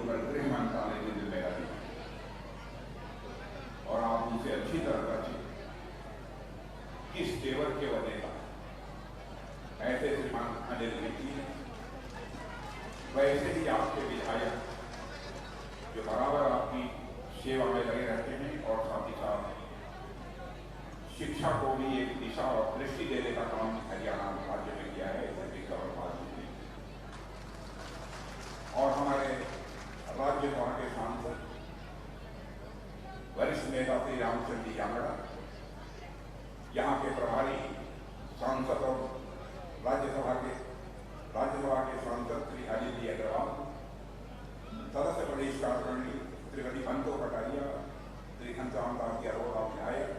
होकर गृह मंत्रालय की जिम्मेदारी और आप उनसे अच्छी तरह बचे किस तेवर के बनेगा ऐसे श्रीमान अनिल जेटली हैं। वैसे ही आपके विधायक जो बराबर आपकी सेवा में लगे रहते हैं और साथ ही साथ शिक्षा को भी एक दिशा और दृष्टि देने का काम हरियाणा राज्य में किया है और हमारे राज्यसभा के सांसद वरिष्ठ नेता श्री रामचंद्र जी यागड़ा, यहाँ के प्रभारी सांसद और राज्यसभा के सांसद श्री अनिल जी अग्रवाल, सदस्य प्रदेश कार्यकारिणी श्रीमती बंतो कटारिया, श्री घनश्याम दास जी अरोड़ा विधायक,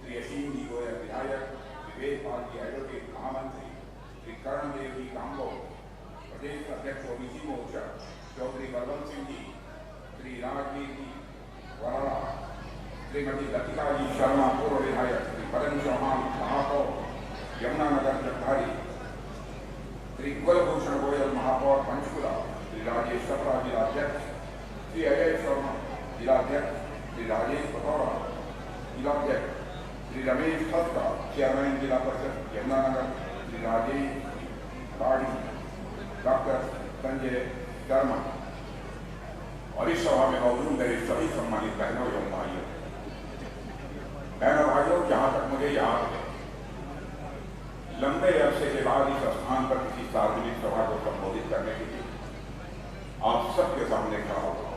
श्री असीम जी गोयल विधायक, विवेक पाल जी एडवोकेट महामंत्री, श्री कर्णदेव जी काम्बो प्रदेश अध्यक्ष ओबीसी मोर्चा, चौधरी बलवंत सिंह जी, श्री राजवीर जी वराड़ा, श्रीमती लतिका जी शर्मा पूर्व विधायक, श्री पवन चौहान महापौर यमुनानगर जगधारी, श्री कुलभूषण गोयल महापौर पंचकुला, श्री राजेश सप्रा जिलाध्यक्ष, श्री अजय शर्मा जिलाध्यक्ष, श्री राजेश पटौरा जिलाध्यक्ष, श्री रमेश खस्ता चेयरमैन जिला परिषद यमुनानगर, श्री राजेश बाड़ी, डॉक्टर संजय शर्मा और इस सभा में मौजूद मेरे सभी सम्मानित बहनों एवं भाइयों, जहां तक मुझे याद है लंबे अरसे के बाद इस स्थान पर किसी सार्वजनिक सभा को संबोधित करने के लिए आप सबके सामने खड़ा हुआ।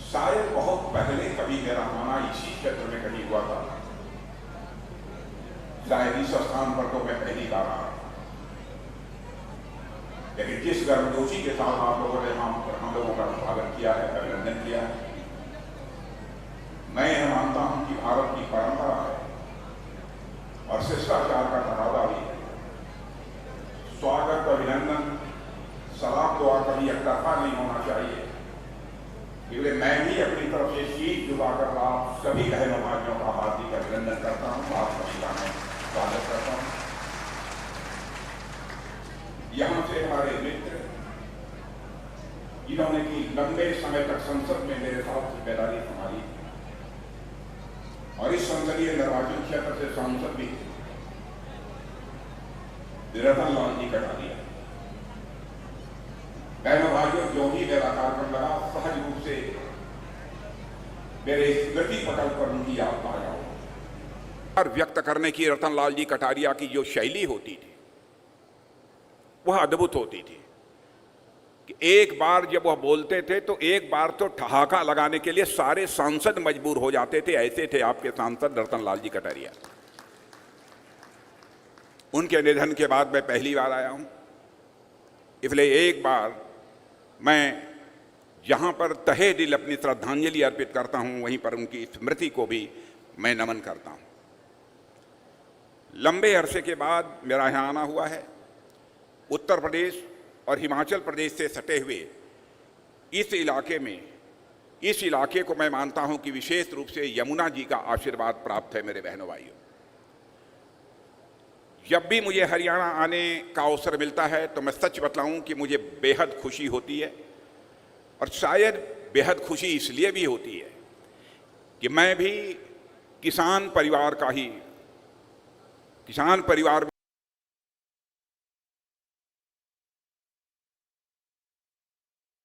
शायद बहुत पहले कभी मेरा आना इसी क्षेत्र में कहीं हुआ था, शायद इस स्थान पर तो मैं पहली बार आया, लेकिन जिस गर्मजोशी के साथ आप लोगों ने हम लोगों का स्वागत किया है, अभिनंदन किया है, मैं यह मानता हूं कि भारत की परंपरा है और शिष्टाचार का तकाजा भी है। स्वागत, अभिनंदन, सलाम दुआ कभी एकतरफा नहीं होना चाहिए, इसलिए मैं भी अपनी तरफ से शीश झुकाकर आप सभी बहनों भाइयों का हार्दिक अभिनंदन करता हूं, आप सभी का मैं स्वागत करता हूं। यहां से हमारे मित्र इन्होंने की लंबे समय तक संसद में मेरे साथ जिम्मेदारी संभाली और इस संसदीय निर्वाचन क्षेत्र से सांसद भी रतन लाल जी कटारिया। बहनों भाइयों, जो ही मेरा कार्यक्रम लगा सहज रूप से मेरे स्मृति पटल पर उनकी याद ताजा हो। व्यक्त करने की रतन लाल जी कटारिया की जो शैली होती थी वह अद्भुत होती थी कि एक बार जब वह बोलते थे तो एक बार तो ठहाका लगाने के लिए सारे सांसद मजबूर हो जाते थे। ऐसे थे आपके सांसद रतन लाल जी कटारिया। उनके निधन के बाद मैं पहली बार आया हूं, इसलिए एक बार मैं जहां पर तहे दिल अपनी श्रद्धांजलि अर्पित करता हूं, वहीं पर उनकी स्मृति को भी मैं नमन करता हूं। लंबे अरसे के बाद मेरा यहां आना हुआ है। उत्तर प्रदेश और हिमाचल प्रदेश से सटे हुए इस इलाके को मैं मानता हूं कि विशेष रूप से यमुना जी का आशीर्वाद प्राप्त है। मेरे बहनों भाइयों, जब भी मुझे हरियाणा आने का अवसर मिलता है तो मैं सच बताऊं कि मुझे बेहद खुशी होती है और शायद बेहद खुशी इसलिए भी होती है कि मैं भी किसान परिवार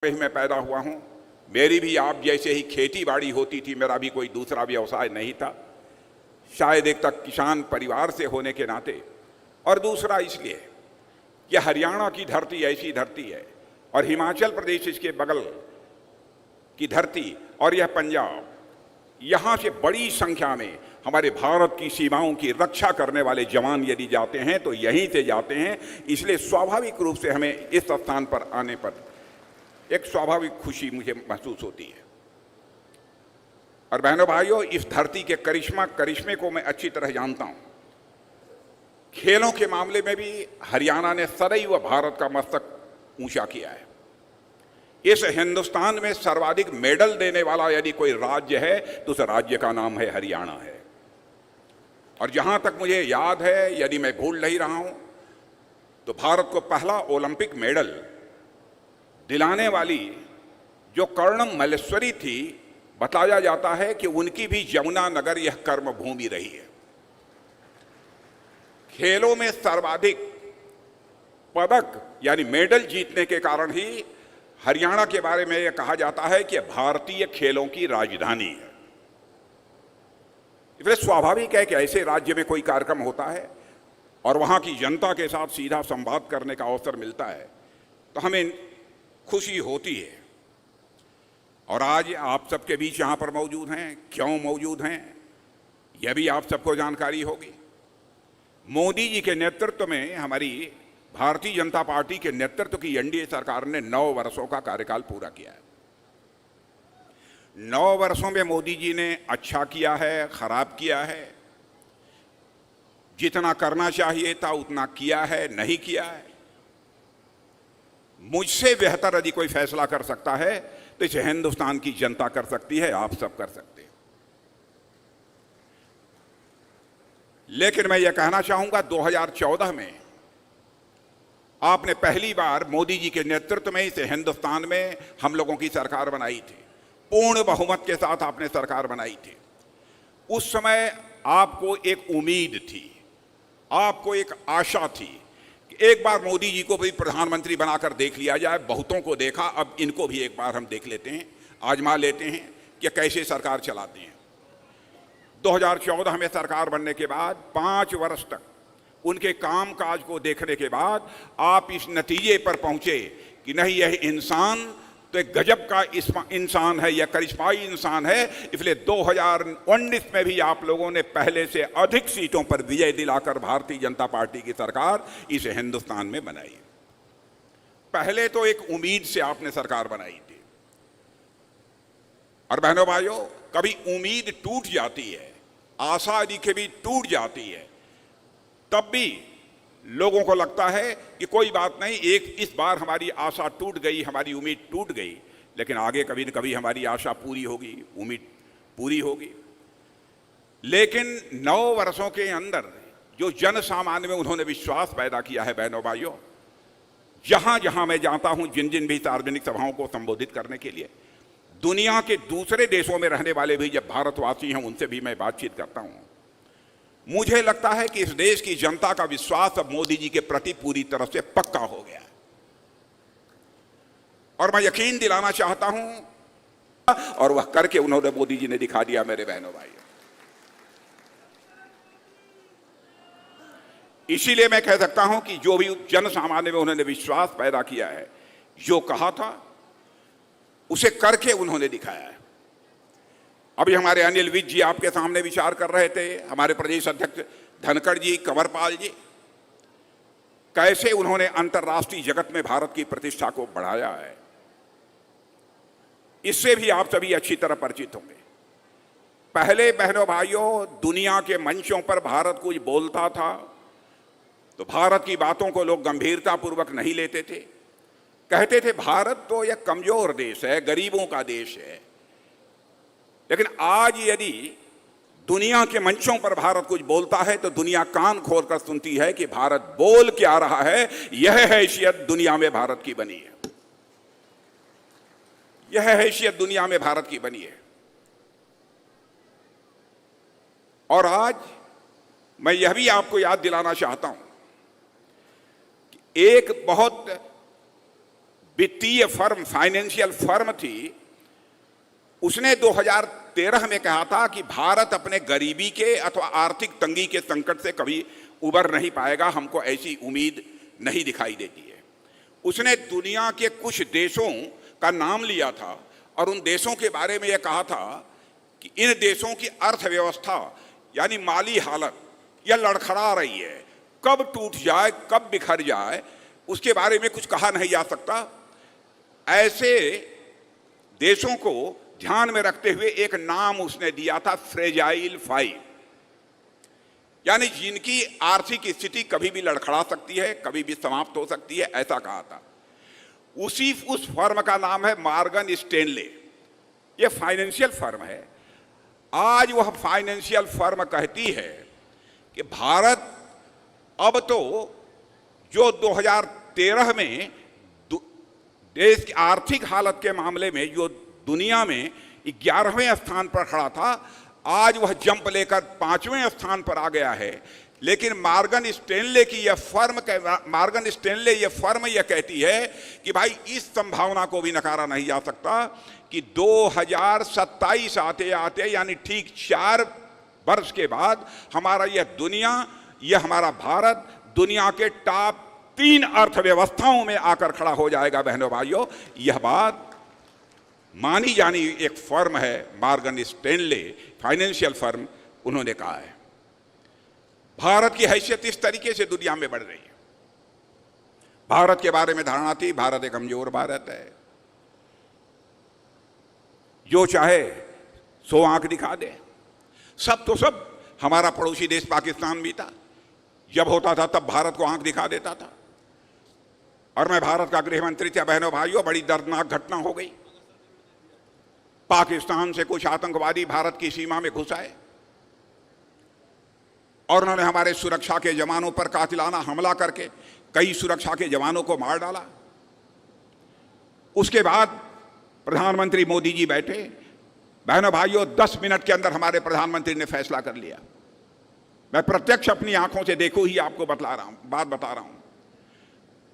में पैदा हुआ हूं। मेरी भी आप जैसे ही खेती बाड़ी होती थी, मेरा भी कोई दूसरा व्यवसाय नहीं था। शायद एक तक किसान परिवार से होने के नाते और दूसरा इसलिए कि हरियाणा की धरती ऐसी धरती है और हिमाचल प्रदेश इसके बगल की धरती और यह पंजाब, यहाँ से बड़ी संख्या में हमारे भारत की सीमाओं की रक्षा करने वाले जवान यदि जाते हैं तो यहीं से जाते हैं। इसलिए स्वाभाविक रूप से हमें इस स्थान पर आने पर एक स्वाभाविक खुशी मुझे महसूस होती है। और बहनों भाइयों, इस धरती के करिश्मे को मैं अच्छी तरह जानता हूं। खेलों के मामले में भी हरियाणा ने सदैव भारत का मस्तक ऊंचा किया है। इस हिंदुस्तान में सर्वाधिक मेडल देने वाला यदि कोई राज्य है तो उस राज्य का नाम है हरियाणा है। और जहां तक मुझे याद है, यदि मैं भूल नहीं रहा हूं, तो भारत को पहला ओलंपिक मेडल दिलाने वाली जो कर्णम मल्लेश्वरी थी, बताया जाता है कि उनकी भी यमुना नगर यह कर्म भूमि रही है। खेलों में सर्वाधिक पदक यानी मेडल जीतने के कारण ही हरियाणा के बारे में यह कहा जाता है कि भारतीय खेलों की राजधानी है। इसलिए स्वाभाविक है कि ऐसे राज्य में कोई कार्यक्रम होता है और वहां की जनता के साथ सीधा संवाद करने का अवसर मिलता है तो हमें खुशी होती है। और आज आप सबके बीच यहां पर मौजूद हैं, क्यों मौजूद हैं, यह भी आप सबको जानकारी होगी। मोदी जी के नेतृत्व में हमारी भारतीय जनता पार्टी के नेतृत्व की एनडीए सरकार ने 9 वर्षों का कार्यकाल पूरा किया है। 9 वर्षों में मोदी जी ने अच्छा किया है, खराब किया है, जितना करना चाहिए था उतना किया है, नहीं किया है। मुझसे बेहतर यदि कोई फैसला कर सकता है तो इसे हिंदुस्तान की जनता कर सकती है, आप सब कर सकते हैं। लेकिन मैं यह कहना चाहूंगा 2014 में आपने पहली बार मोदी जी के नेतृत्व में इसे हिंदुस्तान में हम लोगों की सरकार बनाई थी, पूर्ण बहुमत के साथ आपने सरकार बनाई थी। उस समय आपको एक उम्मीद थी, आपको एक आशा थी कि एक बार मोदी जी को भी प्रधानमंत्री बनाकर देख लिया जाए। बहुतों को देखा, अब इनको भी एक बार हम देख लेते हैं, आजमा लेते हैं कि कैसे सरकार चलाते हैं। 2014 में सरकार बनने के बाद 5 वर्ष तक उनके कामकाज को देखने के बाद आप इस नतीजे पर पहुंचे कि नहीं, यह इंसान तो एक गजब का इंसान है, यह करिश्माई इंसान है। इसलिए 2019 में भी आप लोगों ने पहले से अधिक सीटों पर विजय दिलाकर भारतीय जनता पार्टी की सरकार इसे हिंदुस्तान में बनाई। पहले तो एक उम्मीद से आपने सरकार बनाई थी। और बहनों भाइयों, कभी उम्मीद टूट जाती है, आशा यदि कभी टूट जाती है, तब भी लोगों को लगता है कि कोई बात नहीं, एक इस बार हमारी आशा टूट गई, हमारी उम्मीद टूट गई, लेकिन आगे कभी न कभी हमारी आशा पूरी होगी, उम्मीद पूरी होगी। लेकिन 9 वर्षों के अंदर जो जन सामान्य में उन्होंने विश्वास पैदा किया है, बहनों भाइयों, जहां जहां मैं जाता हूं, जिन जिन भी सार्वजनिक सभाओं को संबोधित करने के लिए, दुनिया के दूसरे देशों में रहने वाले भी जब भारतवासी हैं उनसे भी मैं बातचीत करता हूं, मुझे लगता है कि इस देश की जनता का विश्वास अब मोदी जी के प्रति पूरी तरह से पक्का हो गया है। और मैं यकीन दिलाना चाहता हूं, और वह करके उन्होंने मोदी जी ने दिखा दिया। मेरे बहनों भाइयों, इसीलिए मैं कह सकता हूं कि जो भी जन सामान्य में उन्होंने विश्वास पैदा किया है, जो कहा था उसे करके उन्होंने दिखाया है। अभी हमारे अनिल विज जी आपके सामने विचार कर रहे थे, हमारे प्रदेश अध्यक्ष धनखड़ जी, कंवरपाल जी, कैसे उन्होंने अंतर्राष्ट्रीय जगत में भारत की प्रतिष्ठा को बढ़ाया है। इससे भी आप सभी अच्छी तरह परिचित होंगे। पहले बहनों भाइयों, दुनिया के मंचों पर भारत कुछ बोलता था तो भारत की बातों को लोग गंभीरतापूर्वक नहीं लेते थे, कहते थे भारत तो यह कमजोर देश है, गरीबों का देश है। लेकिन आज यदि दुनिया के मंचों पर भारत कुछ बोलता है तो दुनिया कान खोलकर सुनती है कि भारत बोल क्या रहा है। यह हैसियत दुनिया में भारत की बनी है, यह हैसियत दुनिया में भारत की बनी है। और आज मैं यह भी आपको याद दिलाना चाहता हूं कि एक बहुत वित्तीय फर्म, फाइनेंशियल फर्म थी, उसने 2013 में कहा था कि भारत अपने गरीबी के अथवा आर्थिक तंगी के संकट से कभी उबर नहीं पाएगा, हमको ऐसी उम्मीद नहीं दिखाई देती है। उसने दुनिया के कुछ देशों का नाम लिया था और उन देशों के बारे में यह कहा था कि इन देशों की अर्थव्यवस्था यानी माली हालत यह लड़खड़ा रही है, कब टूट जाए, कब बिखर जाए, उसके बारे में कुछ कहा नहीं जा सकता। ऐसे देशों को ध्यान में रखते हुए एक नाम उसने दिया था, फ्रेजाइल 5, यानी जिनकी आर्थिक स्थिति कभी भी लड़खड़ा सकती है, कभी भी समाप्त हो सकती है, ऐसा कहा था। उस फर्म का नाम है मॉर्गन स्टैनले। यह फाइनेंशियल फर्म है। आज वह फाइनेंशियल फर्म कहती है कि भारत अब तो जो 2013 में देश की आर्थिक हालत के मामले में जो दुनिया में 11वें स्थान पर खड़ा था, आज वह जंप लेकर 5वें स्थान पर आ गया है। लेकिन मॉर्गन स्टैनले की यह फर्म यह कहती है कि भाई इस संभावना को भी नकारा नहीं जा सकता कि 2027 आते आते, यानी ठीक 4 वर्ष के बाद, हमारा भारत दुनिया के टॉप 3 अर्थव्यवस्थाओं में आकर खड़ा हो जाएगा। बहनों भाइयों, यह बात मानी जानी एक फर्म है, मॉर्गन स्टैनले फाइनेंशियल फर्म, उन्होंने कहा है। भारत की हैसियत इस तरीके से दुनिया में बढ़ रही है। भारत के बारे में धारणा थी, भारत एक कमजोर भारत है, जो चाहे सो आंख दिखा दे। सब तो सब, हमारा पड़ोसी देश पाकिस्तान भी था, जब होता था तब भारत को आंख दिखा देता था। और मैं भारत का गृह मंत्री था। बहनों भाइयों, बड़ी दर्दनाक घटना हो गई। पाकिस्तान से कुछ आतंकवादी भारत की सीमा में घुस आए और उन्होंने हमारे सुरक्षा के जवानों पर कातिलाना हमला करके कई सुरक्षा के जवानों को मार डाला। उसके बाद प्रधानमंत्री मोदी जी बैठे। बहनों भाइयों, 10 मिनट के अंदर हमारे प्रधानमंत्री ने फैसला कर लिया। मैं प्रत्यक्ष अपनी आंखों से देखो ही आपको बात बता रहा हूं।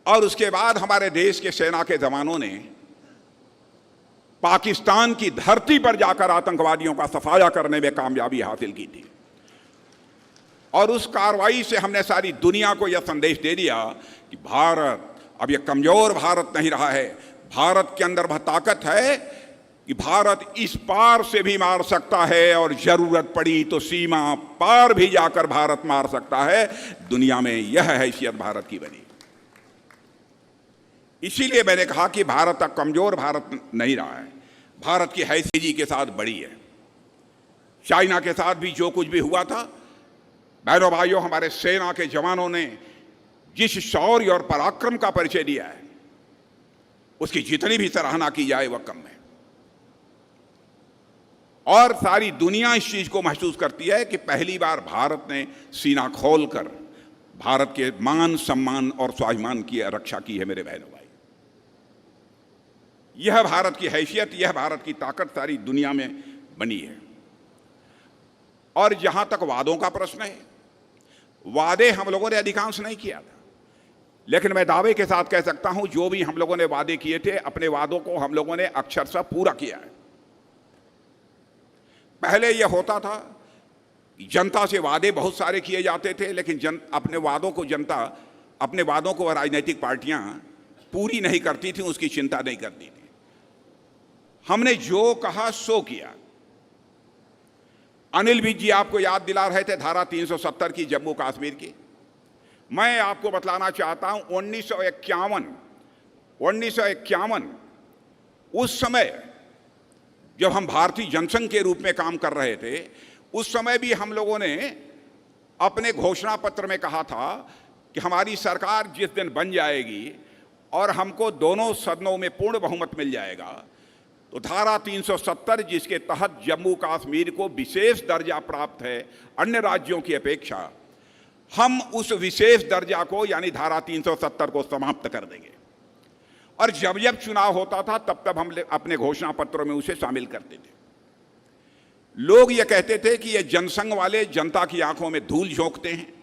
और उसके बाद हमारे देश के सेना के जवानों ने पाकिस्तान की धरती पर जाकर आतंकवादियों का सफाया करने में कामयाबी हासिल की थी। और उस कार्रवाई से हमने सारी दुनिया को यह संदेश दे दिया कि भारत अब यह कमजोर भारत नहीं रहा है। भारत के अंदर वह ताकत है कि भारत इस पार से भी मार सकता है और जरूरत पड़ी तो सीमा पार भी जाकर भारत मार सकता है। दुनिया में यह हैसियत भारत की बनी। इसीलिए मैंने कहा कि भारत अब कमजोर भारत नहीं रहा है। भारत की हैसियत जी के साथ बड़ी है। चाइना के साथ भी जो कुछ भी हुआ था, बहनों भाइयों, हमारे सेना के जवानों ने जिस शौर्य और पराक्रम का परिचय दिया है, उसकी जितनी भी सराहना की जाए वह कम है। और सारी दुनिया इस चीज को महसूस करती है कि पहली बार भारत ने सीना खोलकर भारत के मान सम्मान और स्वाभिमान की रक्षा की है। मेरे बहनों भाई, यह भारत की हैसियत, यह भारत की ताकत सारी दुनिया में बनी है। और जहां तक वादों का प्रश्न है, वादे हम लोगों ने अधिकांश नहीं किया था, लेकिन मैं दावे के साथ कह सकता हूं जो भी हम लोगों ने वादे किए थे, अपने वादों को हम लोगों ने अक्षरशः पूरा किया है। पहले यह होता था कि जनता से वादे बहुत सारे किए जाते थे, लेकिन अपने वादों को राजनीतिक पार्टियां पूरी नहीं करती थी, उसकी चिंता नहीं करती थी। हमने जो कहा सो किया। अनिल विज जी आपको याद दिला रहे थे धारा 370 की, जम्मू कश्मीर की। मैं आपको बतलाना चाहता हूं 1951 उस समय जब हम भारतीय जनसंघ के रूप में काम कर रहे थे, उस समय भी हम लोगों ने अपने घोषणा पत्र में कहा था कि हमारी सरकार जिस दिन बन जाएगी और हमको दोनों सदनों में पूर्ण बहुमत मिल जाएगा, तो धारा 370 जिसके तहत जम्मू कश्मीर को विशेष दर्जा प्राप्त है अन्य राज्यों की अपेक्षा, हम उस विशेष दर्जा को यानी धारा 370 को समाप्त कर देंगे। और जब जब चुनाव होता था तब तब हम अपने घोषणा पत्रों में उसे शामिल करते थे। लोग ये कहते थे कि ये जनसंघ वाले जनता की आंखों में धूल झोंकते हैं,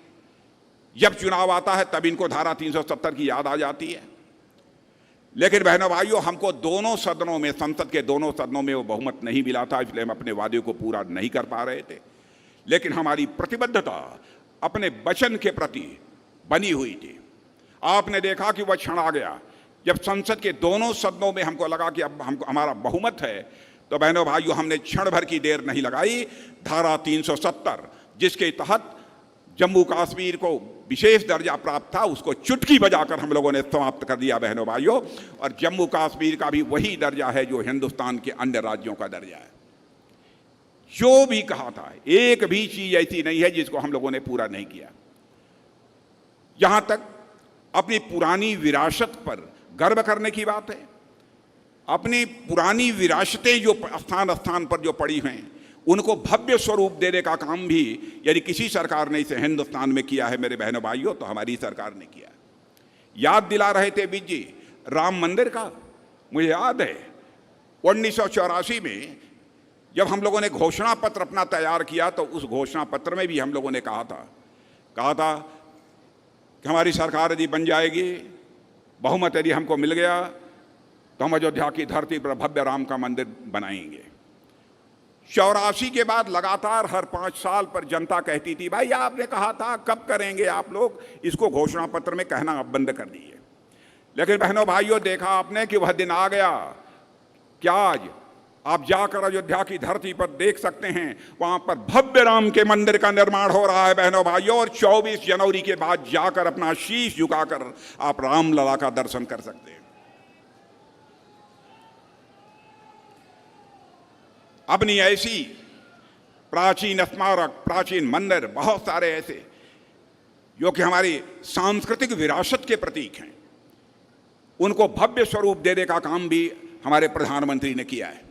जब चुनाव आता है तब इनको धारा 370 की याद आ जाती है। लेकिन बहनों भाइयों, हमको दोनों सदनों में, संसद के दोनों सदनों में वो बहुमत नहीं मिला था, इसलिए हम अपने वादे को पूरा नहीं कर पा रहे थे। लेकिन हमारी प्रतिबद्धता अपने वचन के प्रति बनी हुई थी। आपने देखा कि वह क्षण आ गया जब संसद के दोनों सदनों में हमको लगा कि अब हमारा बहुमत है, तो बहनों भाइयों, हमने क्षण भर की देर नहीं लगाई। धारा 370 जिसके तहत जम्मू कश्मीर को विशेष दर्जा प्राप्त था, उसको चुटकी बजाकर हम लोगों ने समाप्त कर दिया बहनों भाइयों। और जम्मू कश्मीर का भी वही दर्जा है जो हिंदुस्तान के अन्य राज्यों का दर्जा है। जो भी कहा था, एक भी चीज ऐसी नहीं है जिसको हम लोगों ने पूरा नहीं किया। यहां तक अपनी पुरानी विरासत पर गर्व करने की बात है। अपनी पुरानी विरासतें जो स्थान स्थान पर जो पड़ी हैं, उनको भव्य स्वरूप देने का काम भी यदि किसी सरकार ने इसे हिंदुस्तान में किया है मेरे बहनों भाइयों, तो हमारी सरकार ने किया। याद दिला रहे थे विज जी राम मंदिर का मुझे याद है 1984 में जब हम लोगों ने घोषणा पत्र अपना तैयार किया तो उस घोषणा पत्र में भी हम लोगों ने कहा था कि हमारी सरकार यदि बन जाएगी, बहुमत यदि हमको मिल गया तो हम अयोध्या की धरती पर भव्य राम का मंदिर बनाएंगे। 84 के बाद लगातार हर 5 साल पर जनता कहती थी, भाई आपने कहा था, कब करेंगे आप लोग? इसको घोषणा पत्र में कहना आप बंद कर दीजिए। लेकिन बहनों भाइयों, देखा आपने कि वह दिन आ गया। क्या आज आप जाकर अयोध्या की धरती पर देख सकते हैं, वहां पर भव्य राम के मंदिर का निर्माण हो रहा है बहनों भाइयों, और 24 जनवरी के बाद जाकर अपना शीश झुकाकर आप रामलला का दर्शन कर सकते हैं। अपनी ऐसी प्राचीन स्मारक, प्राचीन मंदिर, बहुत सारे ऐसे जो कि हमारी सांस्कृतिक विरासत के प्रतीक हैं, उनको भव्य स्वरूप देने का काम भी हमारे प्रधानमंत्री ने किया है।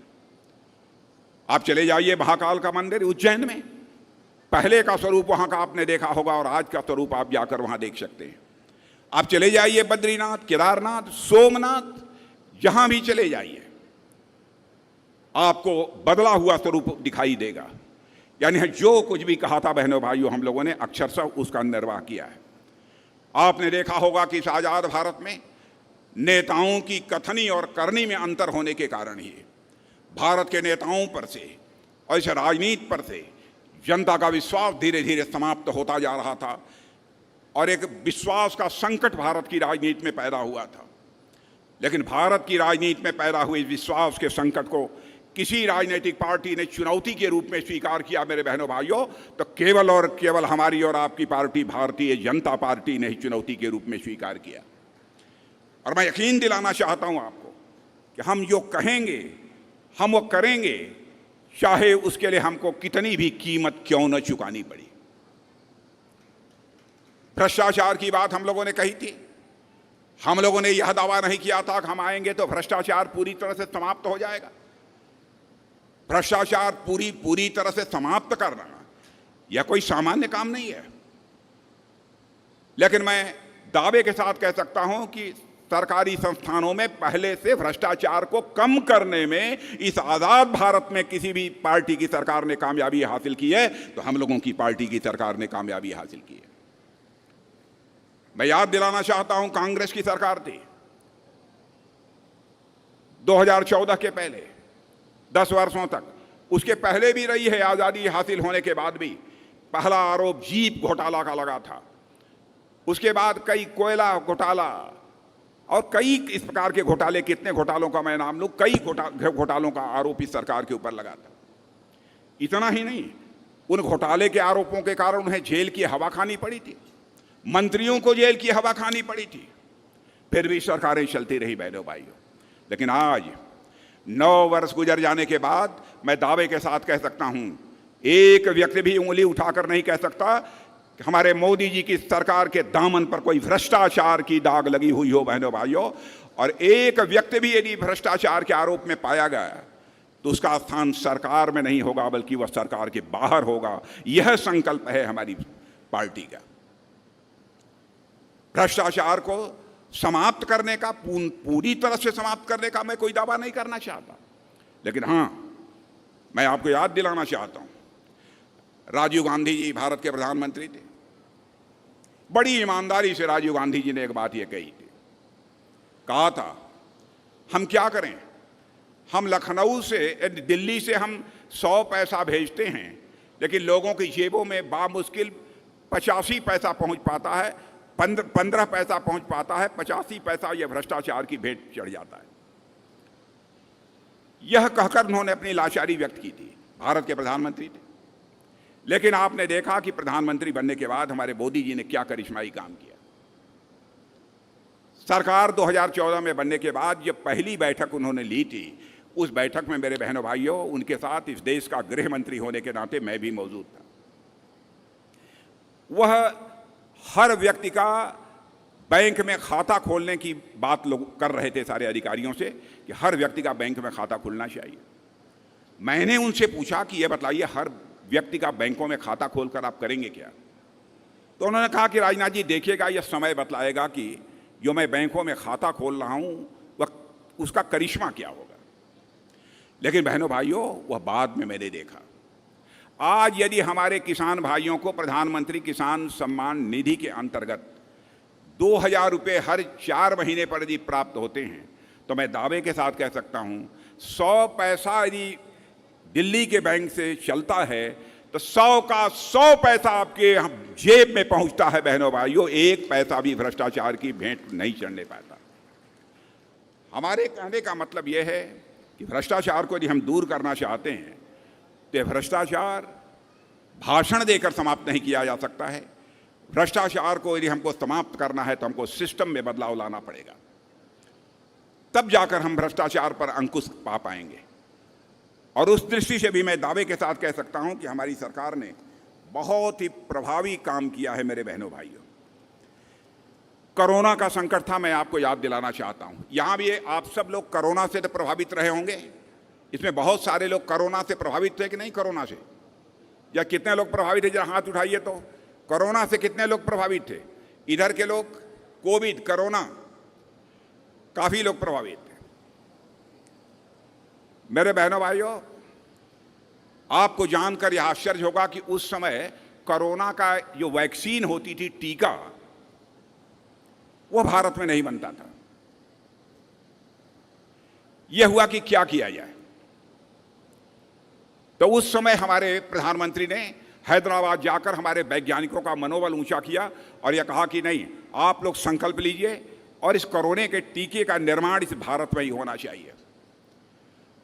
आप चले जाइए महाकाल का मंदिर उज्जैन में, पहले का स्वरूप वहां का आपने देखा होगा और आज का स्वरूप आप जाकर वहां देख सकते हैं। आप चले जाइए बद्रीनाथ, केदारनाथ, सोमनाथ, जहां भी चले जाइए आपको बदला हुआ स्वरूप दिखाई देगा। यानी जो कुछ भी कहा था बहनों भाइयों, हम लोगों ने अक्षरशः उसका निर्वाह किया है। आपने देखा होगा कि इस आजाद भारत में नेताओं की कथनी और करनी में अंतर होने के कारण ही भारत के नेताओं पर से और इस राजनीति पर से जनता का विश्वास धीरे धीरे समाप्त होता जा रहा था और एक विश्वास का संकट भारत की राजनीति में पैदा हुआ था। लेकिन भारत की राजनीति में पैदा हुए विश्वास के संकट को किसी राजनीतिक पार्टी ने चुनौती के रूप में स्वीकार किया मेरे बहनों भाइयों, तो केवल और केवल हमारी और आपकी पार्टी भारतीय जनता पार्टी ने ही चुनौती के रूप में स्वीकार किया। और मैं यकीन दिलाना चाहता हूं आपको कि हम जो कहेंगे हम वो करेंगे, चाहे उसके लिए हमको कितनी भी कीमत क्यों न चुकानी पड़ी। भ्रष्टाचार की बात हम लोगों ने कही थी। हम लोगों ने यह दावा नहीं किया था कि हम आएंगे तो भ्रष्टाचार पूरी तरह से समाप्त हो जाएगा। भ्रष्टाचार पूरी तरह से समाप्त करना यह कोई सामान्य काम नहीं है। लेकिन मैं दावे के साथ कह सकता हूं कि सरकारी संस्थानों में पहले से भ्रष्टाचार को कम करने में इस आजाद भारत में किसी भी पार्टी की सरकार ने कामयाबी हासिल की है तो हम लोगों की पार्टी की सरकार ने कामयाबी हासिल की है। मैं याद दिलाना चाहता हूं, कांग्रेस की सरकार थी 2014 के पहले 10 वर्षों तक, उसके पहले भी रही है। आजादी हासिल होने के बाद भी पहला आरोप जीप घोटाला का लगा था, उसके बाद कई कोयला घोटाला और कई इस प्रकार के घोटाले, कितने घोटालों का मैं नाम लूं, कई घोटालों का आरोप इस सरकार के ऊपर लगा था। इतना ही नहीं, उन घोटाले के आरोपों के कारण उन्हें जेल की हवा खानी पड़ी थी, मंत्रियों को जेल की हवा खानी पड़ी थी, फिर भी सरकारें चलती रही बहनों भाइयों। लेकिन आज 9 वर्ष गुजर जाने के बाद मैं दावे के साथ कह सकता हूं, एक व्यक्ति भी उंगली उठाकर नहीं कह सकता कि हमारे मोदी जी की सरकार के दामन पर कोई भ्रष्टाचार की दाग लगी हुई हो बहनों भाइयों। और एक व्यक्ति भी यदि भ्रष्टाचार के आरोप में पाया गया तो उसका स्थान सरकार में नहीं होगा बल्कि वह सरकार के बाहर होगा। यह संकल्प है हमारी पार्टी का। भ्रष्टाचार को समाप्त करने का, पूरी तरह से समाप्त करने का मैं कोई दावा नहीं करना चाहता, लेकिन हां, मैं आपको याद दिलाना चाहता हूं, राजीव गांधी जी भारत के प्रधानमंत्री थे। बड़ी ईमानदारी से राजीव गांधी जी ने एक बात यह कही थी, कहा था हम क्या करें, हम लखनऊ से, दिल्ली से हम 100 पैसा भेजते हैं लेकिन लोगों की जेबों में बामुश्किल 85 पैसा पहुंच पाता है, 15 पैसा पहुंच पाता है, 85 पैसा यह भ्रष्टाचार की भेंट चढ़ जाता है। यह कहकर उन्होंने अपनी लाचारी व्यक्त की थी। भारत के प्रधानमंत्री थे। लेकिन आपने देखा कि प्रधानमंत्री बनने के बाद हमारे मोदी जी ने क्या करिश्माई काम किया। सरकार 2014 में बनने के बाद जब पहली बैठक उन्होंने ली थी, उस बैठक में मेरे बहनों भाइयों, उनके साथ इस देश का गृह मंत्री होने के नाते मैं भी मौजूद था। वह हर व्यक्ति का बैंक में खाता खोलने की बात लोग कर रहे थे सारे अधिकारियों से कि हर व्यक्ति का बैंक में खाता खुलना चाहिए। मैंने उनसे पूछा कि यह बताइए, हर व्यक्ति का बैंकों में खाता खोलकर आप करेंगे क्या? तो उन्होंने कहा कि राजनाथ जी देखिएगा, यह समय बतलाएगा कि जो मैं बैंकों में खाता खोल रहा हूं वह उसका करिश्मा क्या होगा। लेकिन बहनों भाइयों, वह बाद में मैंने देखा। आज यदि हमारे किसान भाइयों को प्रधानमंत्री किसान सम्मान निधि के अंतर्गत 2000 रुपये हर 4 महीने पर यदि प्राप्त होते हैं, तो मैं दावे के साथ कह सकता हूं 100 पैसा यदि दिल्ली के बैंक से चलता है तो 100 का 100 पैसा आपके जेब में पहुंचता है। बहनों भाइयों, 1 पैसा भी भ्रष्टाचार की भेंट नहीं चढ़ने पाता। हमारे कहने का मतलब यह है कि भ्रष्टाचार को यदि हम दूर करना चाहते हैं तो भ्रष्टाचार भाषण देकर समाप्त नहीं किया जा सकता है। भ्रष्टाचार को यदि हमको समाप्त करना है तो हमको सिस्टम में बदलाव लाना पड़ेगा, तब जाकर हम भ्रष्टाचार पर अंकुश पा पाएंगे। और उस दृष्टि से भी मैं दावे के साथ कह सकता हूं कि हमारी सरकार ने बहुत ही प्रभावी काम किया है। मेरे बहनों भाइयों, कोरोना का संकट था, मैं आपको याद दिलाना चाहता हूं। यहां भी आप सब लोग कोरोना से तो प्रभावित रहे होंगे। इसमें बहुत सारे लोग कोरोना से प्रभावित थे कि नहीं कोरोना से? या कितने लोग प्रभावित थे? जरा हाथ उठाइए। तो कोरोना से कितने लोग प्रभावित थे? इधर के लोग कोविड, कोरोना, काफी लोग प्रभावित थे। मेरे बहनों भाइयों, आपको जानकर यह आश्चर्य होगा कि उस समय कोरोना का जो वैक्सीन होती थी, टीका, वह भारत में नहीं बनता था। यह हुआ कि क्या किया जाए। तो उस समय हमारे प्रधानमंत्री ने हैदराबाद जाकर हमारे वैज्ञानिकों का मनोबल ऊंचा किया और यह कहा कि नहीं, आप लोग संकल्प लीजिए और इस कोरोना के टीके का निर्माण इस भारत में ही होना चाहिए।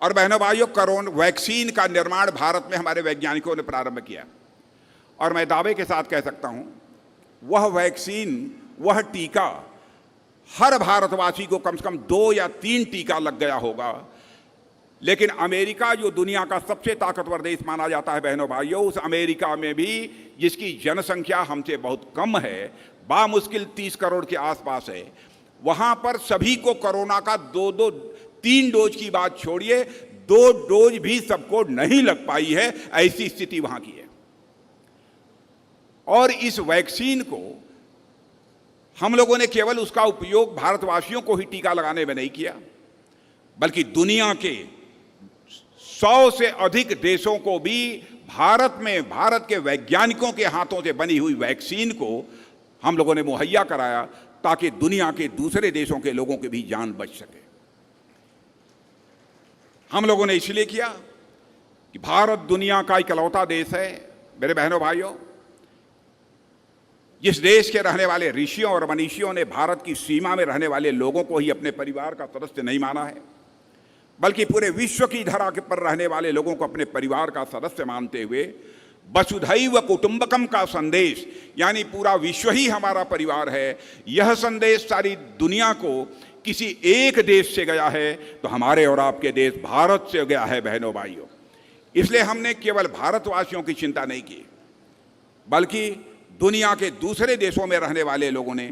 और बहनों भाइयों, कोरोना वैक्सीन का निर्माण भारत में हमारे वैज्ञानिकों ने प्रारंभ किया। और मैं दावे के साथ कह सकता हूं, वह वैक्सीन, वह टीका हर भारतवासी को कम से कम 2 या 3 टीका लग गया होगा। लेकिन अमेरिका, जो दुनिया का सबसे ताकतवर देश माना जाता है, बहनों भाइयों, उस अमेरिका में भी, जिसकी जनसंख्या हमसे बहुत कम है, बामुश्किल 30 करोड़ के आसपास है, वहां पर सभी को कोरोना का 2-3 डोज की बात छोड़िए, 2 डोज भी सबको नहीं लग पाई है। ऐसी स्थिति वहां की है। और इस वैक्सीन को हम लोगों ने केवल उसका उपयोग भारतवासियों को ही टीका लगाने में नहीं किया, बल्कि दुनिया के 100 से अधिक देशों को भी भारत में, भारत के वैज्ञानिकों के हाथों से बनी हुई वैक्सीन को हम लोगों ने मुहैया कराया, ताकि दुनिया के दूसरे देशों के लोगों की भी जान बच सके। हम लोगों ने इसलिए किया कि भारत दुनिया का इकलौता देश है, मेरे बहनों भाइयों, जिस देश के रहने वाले ऋषियों और मनीषियों ने भारत की सीमा में रहने वाले लोगों को ही अपने परिवार का सदस्य नहीं माना है, बल्कि पूरे विश्व की धरा पर रहने वाले लोगों को अपने परिवार का सदस्य मानते हुए वसुधैव कुटुंबकम का संदेश, यानी पूरा विश्व ही हमारा परिवार है, यह संदेश सारी दुनिया को किसी एक देश से गया है तो हमारे और आपके देश भारत से गया है। बहनों भाइयों, इसलिए हमने केवल भारतवासियों की चिंता नहीं की, बल्कि दुनिया के दूसरे देशों में रहने वाले लोगों ने,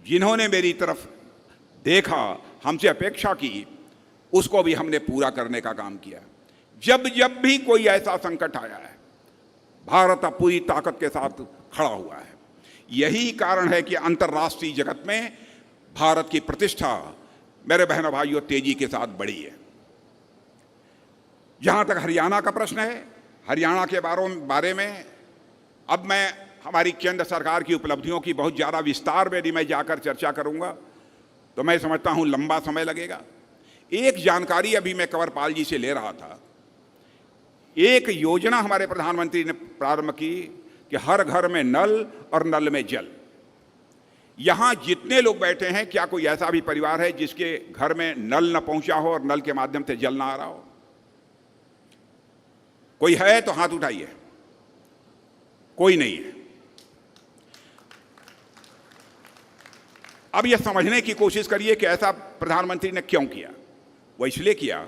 जिन्होंने मेरी तरफ देखा, हमसे अपेक्षा की, उसको भी हमने पूरा करने का काम किया। जब जब भी कोई ऐसा संकट आया है, भारत अब पूरी ताकत के साथ खड़ा हुआ है। यही कारण है कि अंतर्राष्ट्रीय जगत में भारत की प्रतिष्ठा, मेरे बहनों भाइयों, तेजी के साथ बढ़ी है। जहां तक हरियाणा का प्रश्न है, हरियाणा के बारे में अब मैं हमारी केंद्र सरकार की उपलब्धियों की बहुत ज़्यादा विस्तार में यदि मैं जाकर चर्चा करूंगा तो मैं समझता हूं लंबा समय लगेगा। एक जानकारी अभी मैं कंवरपाल जी से ले रहा था। एक योजना हमारे प्रधानमंत्री ने प्रारंभ की कि हर घर में नल और नल में जल। यहां जितने लोग बैठे हैं, क्या कोई ऐसा भी परिवार है जिसके घर में नल न पहुंचा हो और नल के माध्यम से जल ना आ रहा हो? कोई है तो हाथ उठाइए। कोई नहीं है। अब यह समझने की कोशिश करिए कि ऐसा प्रधानमंत्री ने क्यों किया। वह इसलिए किया,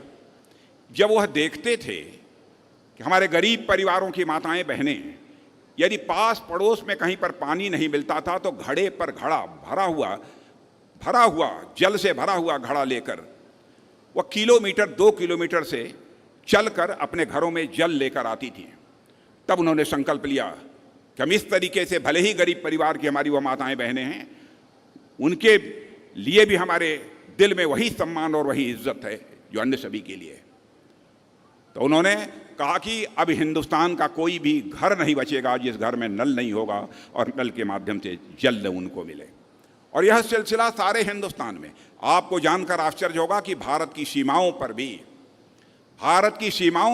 जब वह देखते थे कि हमारे गरीब परिवारों की माताएं बहनें, यदि पास पड़ोस में कहीं पर पानी नहीं मिलता था तो घड़े पर घड़ा भरा हुआ जल से भरा हुआ घड़ा लेकर वह किलोमीटर 2 किलोमीटर से चलकर अपने घरों में जल लेकर आती थी। तब उन्होंने संकल्प लिया कि हम इस तरीके से, भले ही गरीब परिवार की हमारी वह माताएं बहनें हैं, उनके लिए भी हमारे दिल में वही सम्मान और वही इज्जत है जो अन्य सभी के लिए। तो उन्होंने कहा कि अब हिंदुस्तान का कोई भी घर नहीं बचेगा जिस घर में नल नहीं होगा और नल के माध्यम से जल उनको मिले। और यह सिलसिला सारे हिंदुस्तान में। आपको जानकर आश्चर्य होगा कि भारत की सीमाओं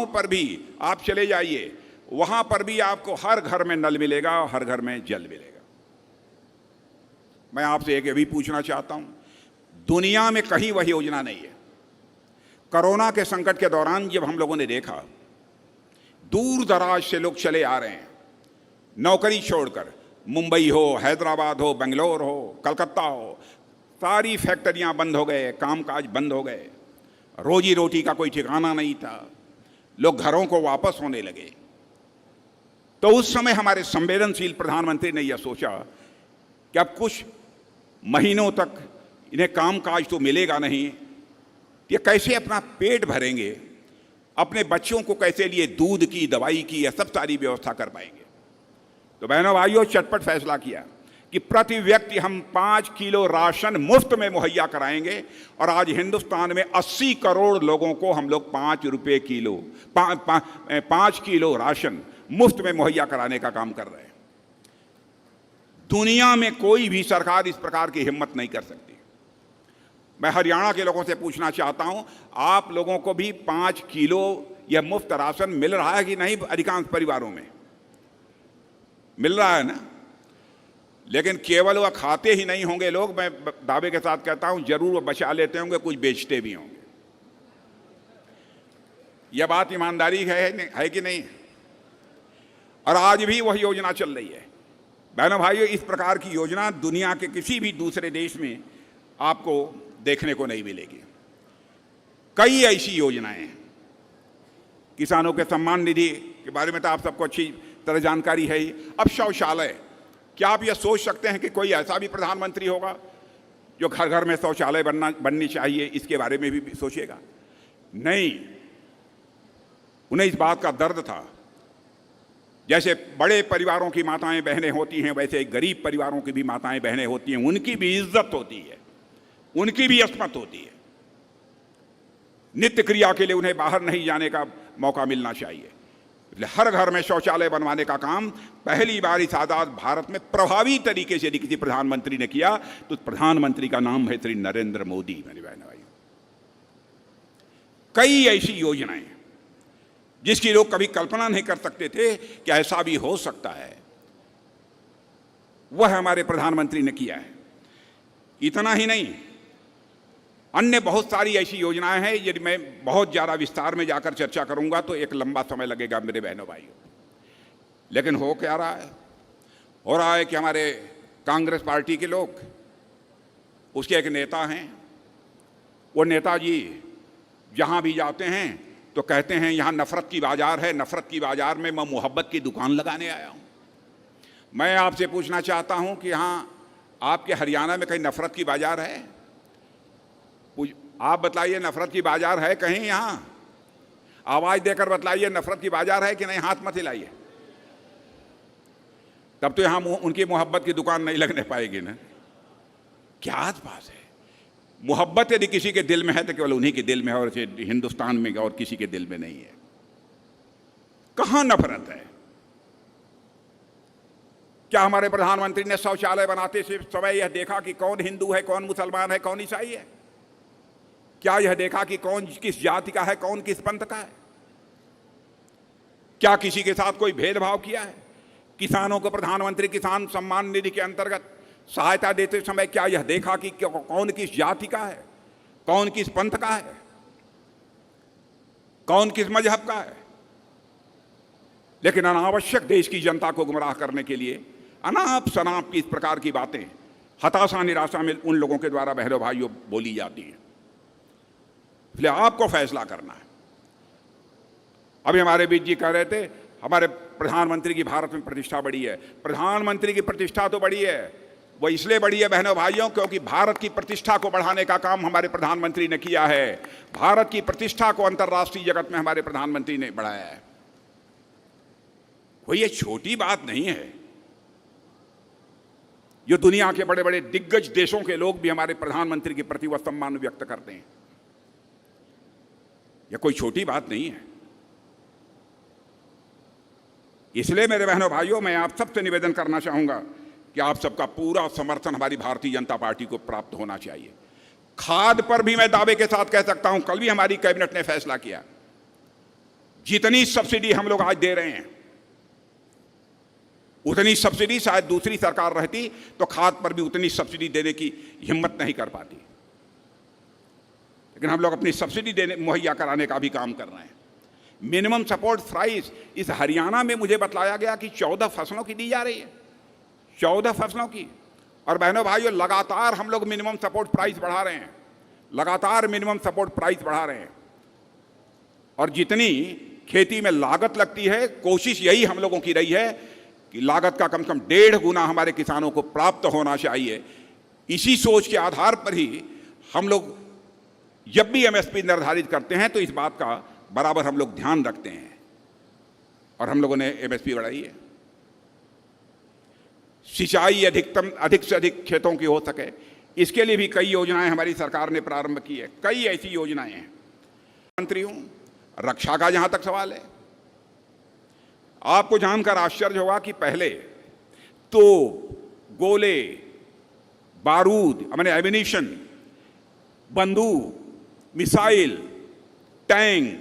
पर भी आप चले जाइए, वहां पर भी आपको हर घर में नल मिलेगा और हर घर में जल मिलेगा। मैं आपसे एक ये भी पूछना चाहता हूं, दुनिया में कहीं वह योजना नहीं है। कोरोना के संकट के दौरान जब हम लोगों ने देखा दूर दराज से लोग चले आ रहे हैं नौकरी छोड़कर, मुंबई हो, हैदराबाद हो, बेंगलोर हो, कलकत्ता हो, सारी फैक्ट्रियां बंद हो गए, कामकाज बंद हो गए, रोजी रोटी का कोई ठिकाना नहीं था, लोग घरों को वापस होने लगे। तो उस समय हमारे संवेदनशील प्रधानमंत्री ने यह सोचा कि अब कुछ महीनों तक इन्हें कामकाज तो मिलेगा नहीं, ये कैसे अपना पेट भरेंगे, अपने बच्चों को कैसे लिए दूध की, दवाई की, यह सब सारी व्यवस्था कर पाएंगे। तो बहनों भाइयों, चटपट फैसला किया कि प्रति व्यक्ति हम 5 किलो राशन मुफ्त में मुहैया कराएंगे। और आज हिंदुस्तान में 80 करोड़ लोगों को हम लोग 5 रुपये किलो 5 किलो राशन मुफ्त में मुहैया कराने का काम कर रहे हैं। दुनिया में कोई भी सरकार इस प्रकार की हिम्मत नहीं कर सकती। मैं हरियाणा के लोगों से पूछना चाहता हूं, आप लोगों को भी 5 किलो यह मुफ्त राशन मिल रहा है कि नहीं? अधिकांश परिवारों में मिल रहा है ना? लेकिन केवल वह खाते ही नहीं होंगे लोग, मैं दावे के साथ कहता हूं जरूर वह बचा लेते होंगे, कुछ बेचते भी होंगे। यह बात ईमानदारी है कि नहीं? और आज भी वह योजना चल रही है। बहनों भाइयों, इस प्रकार की योजना दुनिया के किसी भी दूसरे देश में आपको देखने को नहीं मिलेगी। कई ऐसी योजनाएं हैं। किसानों के सम्मान निधि के बारे में तो आप सबको अच्छी तरह जानकारी है ही। अब शौचालय, क्या आप यह सोच सकते हैं कि कोई ऐसा भी प्रधानमंत्री होगा जो घर घर में शौचालय बननी चाहिए, इसके बारे में भी सोचेगा? नहीं। उन्हें इस बात का दर्द था, जैसे बड़े परिवारों की माताएं बहनें होती हैं वैसे गरीब परिवारों की भी माताएं बहनें होती हैं, उनकी भी इज्जत होती है, उनकी भी अस्मत होती है। नित्य क्रिया के लिए उन्हें बाहर नहीं जाने का मौका मिलना चाहिए। इसलिए हर घर में शौचालय बनवाने का काम पहली बार इस आजाद भारत में प्रभावी तरीके से यदि किसी प्रधानमंत्री ने किया तो प्रधानमंत्री का नाम है श्री नरेंद्र मोदी। मेरी बहनों भाइयों, कई ऐसी योजनाएं जिसकी लोग कभी कल्पना नहीं कर सकते थे कि ऐसा भी हो सकता है, वह हमारे प्रधानमंत्री ने किया है। इतना ही नहीं, अन्य बहुत सारी ऐसी योजनाएं हैं। यदि मैं बहुत ज़्यादा विस्तार में जाकर चर्चा करूंगा तो एक लंबा समय लगेगा मेरे बहनों भाइयों। लेकिन हो क्या रहा है? हो रहा है कि हमारे कांग्रेस पार्टी के लोग, उसके एक नेता हैं, वो नेताजी जहां भी जाते हैं तो कहते हैं यहाँ नफरत की बाजार है, नफरत की बाजार में मैं मोहब्बत की दुकान लगाने आया हूँ। मैं आपसे पूछना चाहता हूँ कि यहाँ आपके हरियाणा में कहीं नफरत की बाजार है? आप बताइए, नफरत की बाजार है कहीं? यहाँ आवाज देकर बतलाइए, नफरत की बाजार है कि नहीं? हाथ मत हिलाइए, तब तो यहाँ उनकी मोहब्बत की दुकान नहीं लगने पाएगी ना। क्या बात है? मोहब्बत यदि किसी के दिल में है तो केवल उन्हीं के दिल में है, और हिंदुस्तान में और किसी के दिल में नहीं है। कहां नफरत है? क्या हमारे प्रधानमंत्री ने शौचालय बनाते समय यह देखा कि कौन हिंदू है, कौन मुसलमान है, कौन ईसाई है? क्या यह देखा कि कौन किस जाति का है, कौन किस पंथ का है? क्या किसी के साथ कोई भेदभाव किया है? किसानों को प्रधानमंत्री किसान सम्मान निधि के अंतर्गत सहायता देते समय क्या यह देखा कि कौन किस जाति का है, कौन किस पंथ का है, कौन किस मजहब का है? लेकिन अनावश्यक देश की जनता को गुमराह करने के लिए अनाप शनाप की इस प्रकार की बातें हताशा निराशा में उन लोगों के द्वारा बहनों भाइयों बोली जाती हैं। इसलिए आपको फैसला करना है। अभी हमारे बीच जी कह रहे थे हमारे प्रधानमंत्री की भारत में प्रतिष्ठा बढ़ी है। प्रधानमंत्री की प्रतिष्ठा तो बढ़ी है, वो इसलिए बढ़ी है बहनों भाइयों क्योंकि भारत की प्रतिष्ठा को बढ़ाने का काम हमारे प्रधानमंत्री ने किया है। भारत की प्रतिष्ठा को अंतर्राष्ट्रीय जगत में हमारे प्रधानमंत्री ने बढ़ाया है। कोई ये छोटी बात नहीं है। जो दुनिया के बड़े बड़े दिग्गज देशों के लोग भी हमारे प्रधानमंत्री के प्रति वह सम्मान व्यक्त करते हैं। यह कोई छोटी बात नहीं है। इसलिए मेरे बहनों भाइयों, मैं आप सबसे निवेदन करना चाहूंगा कि आप सबका पूरा समर्थन हमारी भारतीय जनता पार्टी को प्राप्त होना चाहिए। खाद पर भी मैं दावे के साथ कह सकता हूं, कल भी हमारी कैबिनेट ने फैसला किया, जितनी सब्सिडी हम लोग आज दे रहे हैं उतनी सब्सिडी शायद दूसरी सरकार रहती तो खाद पर भी उतनी सब्सिडी देने की हिम्मत नहीं कर पाती, लेकिन हम लोग अपनी सब्सिडी देने मुहैया कराने का भी काम कर रहे हैं। मिनिमम सपोर्ट प्राइस इस हरियाणा में मुझे बतलाया गया कि 14 फसलों की दी जा रही है, 14 फसलों की। और बहनों भाइयों, लगातार हम लोग मिनिमम सपोर्ट प्राइस बढ़ा रहे हैं, लगातार मिनिमम सपोर्ट प्राइस बढ़ा रहे हैं। और जितनी खेती में लागत लगती है, कोशिश यही हम लोगों की रही है कि लागत का कम से कम 1.5 गुना हमारे किसानों को प्राप्त होना चाहिए। इसी सोच के आधार पर ही हम लोग जब भी एमएसपी निर्धारित करते हैं तो इस बात का बराबर हम लोग ध्यान रखते हैं, और हम लोगों ने एमएसपी बढ़ाई है। सिंचाई अधिक से अधिक खेतों की हो सके, इसके लिए भी कई योजनाएं हमारी सरकार ने प्रारंभ की है। कई ऐसी योजनाएं हैं। मंत्री हूं, रक्षा का जहां तक सवाल है, आपको जानकर आश्चर्य होगा कि पहले तो गोले, बारूद, मैंने एमिनिशन, बंदूक, मिसाइल, टैंक,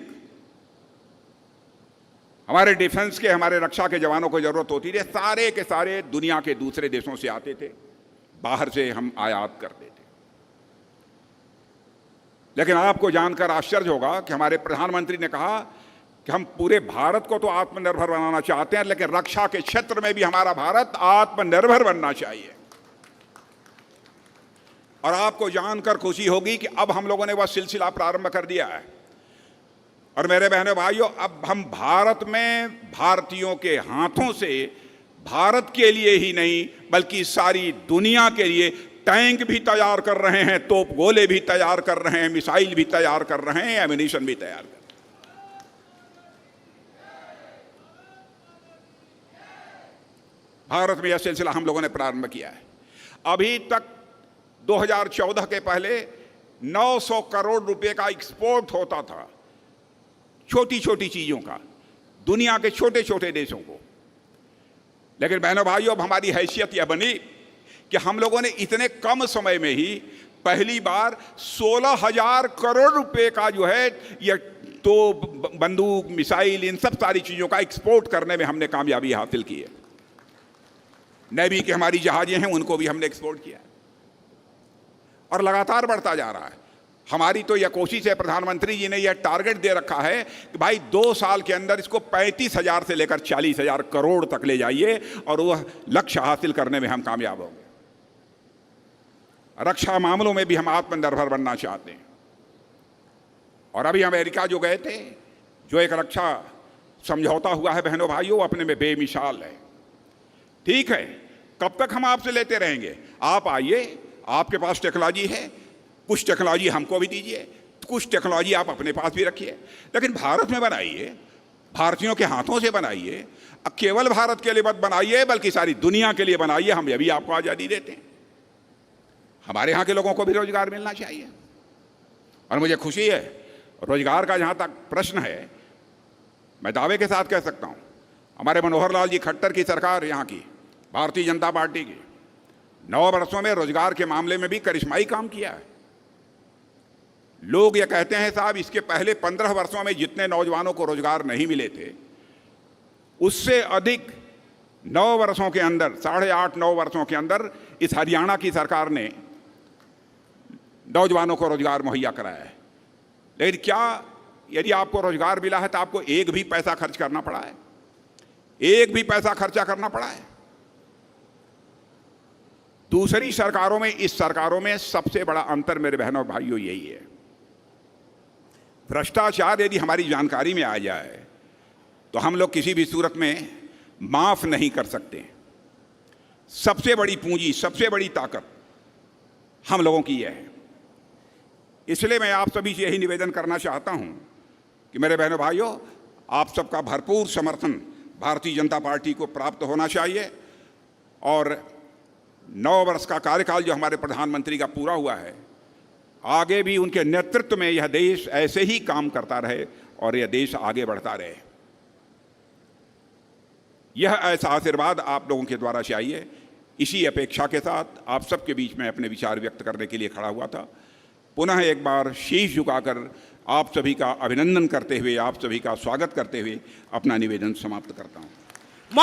हमारे डिफेंस के, हमारे रक्षा के जवानों को जरूरत होती थी, सारे के सारे दुनिया के दूसरे देशों से आते थे, बाहर से हम आयात करते थे। लेकिन आपको जानकर आश्चर्य होगा कि हमारे प्रधानमंत्री ने कहा कि हम पूरे भारत को तो आत्मनिर्भर बनाना चाहते हैं, लेकिन रक्षा के क्षेत्र में भी हमारा भारत आत्मनिर्भर बनना चाहिए। और आपको जानकर खुशी होगी कि अब हम लोगों ने वह सिलसिला प्रारंभ कर दिया है। और मेरे बहनों भाइयों, अब हम भारत में भारतीयों के हाथों से भारत के लिए ही नहीं बल्कि सारी दुनिया के लिए टैंक भी तैयार कर रहे हैं, तोप गोले भी तैयार कर रहे हैं, मिसाइल भी तैयार कर रहे हैं, एमिनिशन भी तैयार कर रहे हैं। भारत में यह सिलसिला हम लोगों ने प्रारंभ किया है। अभी तक 2014 के पहले 900 करोड़ रुपए का एक्सपोर्ट होता था, छोटी छोटी चीजों का, दुनिया के छोटे छोटे देशों को। लेकिन बहनों भाइयों, अब हमारी हैसियत यह बनी कि हम लोगों ने इतने कम समय में ही पहली बार 16,000 करोड़ रुपए का जो है यह तो बंदूक, मिसाइल, इन सब सारी चीजों का एक्सपोर्ट करने में हमने कामयाबी हासिल की है। नेवी की हमारी जहाजें हैं, उनको भी हमने एक्सपोर्ट किया और लगातार बढ़ता जा रहा है। हमारी तो यह कोशिश है, प्रधानमंत्री जी ने यह टारगेट दे रखा है कि भाई 2 साल के अंदर इसको 35,000 से लेकर 40,000 करोड़ तक ले जाइए, और वह लक्ष्य हासिल करने में हम कामयाब होंगे। रक्षा मामलों में भी हम आत्मनिर्भर बनना चाहते हैं। और अभी अमेरिका जो गए थे, जो एक रक्षा समझौता हुआ है बहनों भाइयों, अपने में बेमिसाल है। ठीक है, कब तक हम आपसे लेते रहेंगे? आप आइए, आपके पास टेक्नोलॉजी है, कुछ टेक्नोलॉजी हमको भी दीजिए, कुछ टेक्नोलॉजी आप अपने पास भी रखिए, लेकिन भारत में बनाइए, भारतीयों के हाथों से बनाइए। अब केवल भारत के लिए मत बनाइए बल्कि सारी दुनिया के लिए बनाइए। हम ये भी आपको आज़ादी देते हैं। हमारे यहाँ के लोगों को भी रोजगार मिलना चाहिए। और मुझे खुशी है, रोजगार का जहाँ तक प्रश्न है, मैं दावे के साथ कह सकता हूँ, हमारे मनोहर लाल जी खट्टर की सरकार, यहाँ की भारतीय जनता पार्टी की, 9 वर्षों में रोजगार के मामले में भी करिश्माई काम किया है। लोग ये कहते हैं साहब, इसके पहले 15 वर्षों में जितने नौजवानों को रोजगार नहीं मिले थे, उससे अधिक 9 वर्षों के अंदर, 8.5-9 वर्षों के अंदर इस हरियाणा की सरकार ने नौजवानों को रोजगार मुहैया कराया है। लेकिन क्या यदि आपको रोजगार मिला है तो आपको एक भी पैसा खर्च करना पड़ा है? एक भी पैसा खर्चा करना पड़ा है? दूसरी सरकारों में, इस सरकारों में सबसे बड़ा अंतर मेरे बहनों भाइयों यही है, भ्रष्टाचार यदि हमारी जानकारी में आ जाए तो हम लोग किसी भी सूरत में माफ नहीं कर सकते। सबसे बड़ी पूंजी, सबसे बड़ी ताकत हम लोगों की यह है। इसलिए मैं आप सभी से यही निवेदन करना चाहता हूं कि मेरे बहनों भाइयों, आप सबका भरपूर समर्थन भारतीय जनता पार्टी को प्राप्त होना चाहिए। और 9 वर्ष का कार्यकाल जो हमारे प्रधानमंत्री का पूरा हुआ है, आगे भी उनके नेतृत्व में यह देश ऐसे ही काम करता रहे और यह देश आगे बढ़ता रहे। यह ऐसा आशीर्वाद आप लोगों के द्वारा चाहिए। इसी अपेक्षा के साथ आप सबके बीच में अपने विचार व्यक्त करने के लिए खड़ा हुआ था। पुनः एक बार शीश झुकाकर आप सभी का अभिनंदन करते हुए, आप सभी का स्वागत करते हुए अपना निवेदन समाप्त करता हूं।